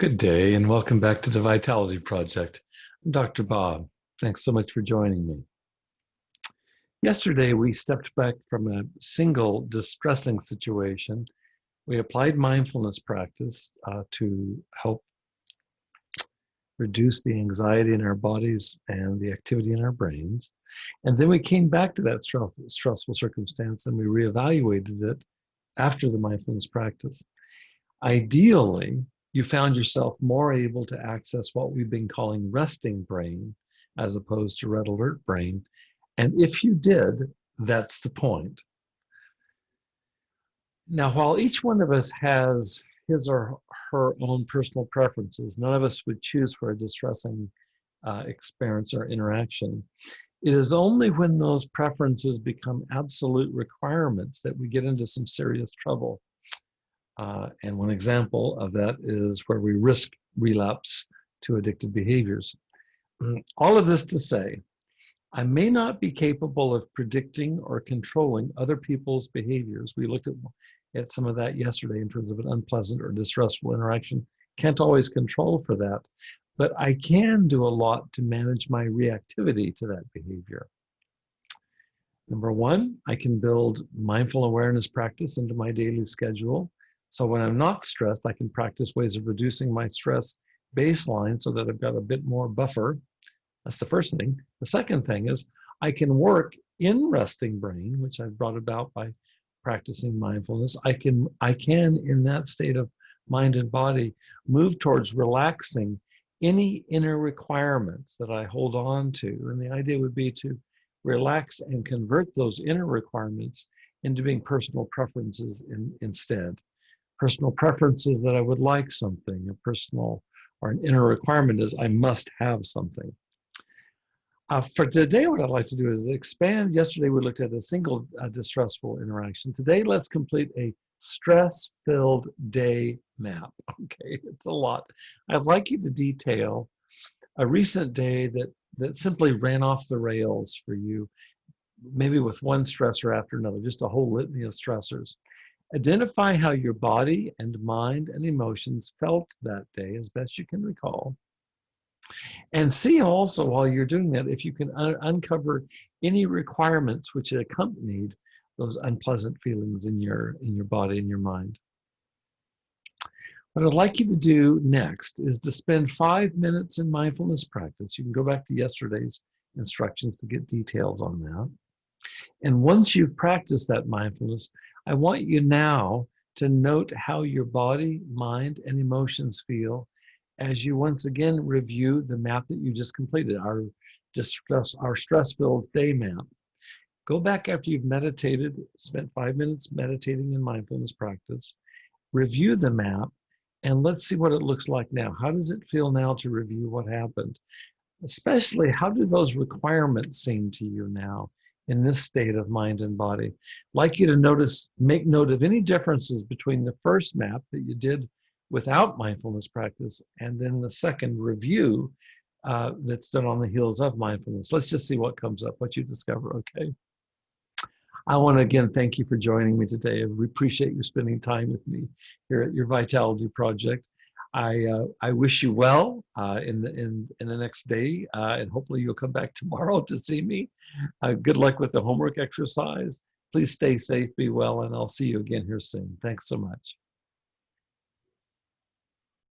Good day and welcome back to the Vitality Project. I'm Dr. Bob. Thanks so much for joining me. Yesterday, we stepped back from a single distressing situation. We applied mindfulness practice to help reduce the anxiety in our bodies and the activity in our brains. And then we came back to that stressful circumstance and we reevaluated it after the mindfulness practice. Ideally, you found yourself more able to access what we've been calling resting brain as opposed to red alert brain. And if you did, that's the point. Now, while each one of us has his or her own personal preferences, none of us would choose for a distressing experience or interaction. It is only when those preferences become absolute requirements that we get into some serious trouble. And one example of that is where we risk relapse to addictive behaviors. All of this to say, I may not be capable of predicting or controlling other people's behaviors. We looked at some of that yesterday in terms of an unpleasant or distressful interaction. Can't always control for that, but I can do a lot to manage my reactivity to that behavior. Number one, I can build mindful awareness practice into my daily schedule. So when I'm not stressed, I can practice ways of reducing my stress baseline so that I've got a bit more buffer. That's the first thing. The second thing is I can work in resting brain, which I've brought about by practicing mindfulness. I can in that state of mind and body move towards relaxing any inner requirements that I hold on to. And the idea would be to relax and convert those inner requirements into being personal preferences instead. Personal preferences that I would like something, a personal or an inner requirement is I must have something. For today, what I'd like to do is expand. Yesterday, we looked at a single distressful interaction. Today, let's complete a stress-filled day map. Okay, it's a lot. I'd like you to detail a recent day that simply ran off the rails for you, maybe with one stressor after another, just a whole litany of stressors. Identify how your body and mind and emotions felt that day as best you can recall. And see also while you're doing that, if you can uncover any requirements which accompanied those unpleasant feelings in your body and your mind. What I'd like you to do next is to spend 5 minutes in mindfulness practice. You can go back to yesterday's instructions to get details on that. And once you've practiced that mindfulness, I want you now to note how your body, mind, and emotions feel as you once again review the map that you just completed, our stress-filled day map. Go back after you've meditated, spent 5 minutes meditating in mindfulness practice, review the map, and let's see what it looks like now. How does it feel now to review what happened? Especially, how do those requirements seem to you now in this state of mind and body? I'd like you to make note of any differences between the first map that you did without mindfulness practice and then the second review that's done on the heels of mindfulness. Let's just see what comes up, what you discover, okay? I want to again thank you for joining me today. We appreciate you spending time with me here at your Vitality Project. I wish you well in the next day, and hopefully you'll come back tomorrow to see me. Good luck with the homework exercise. Please stay safe, be well, and I'll see you again here soon. Thanks so much.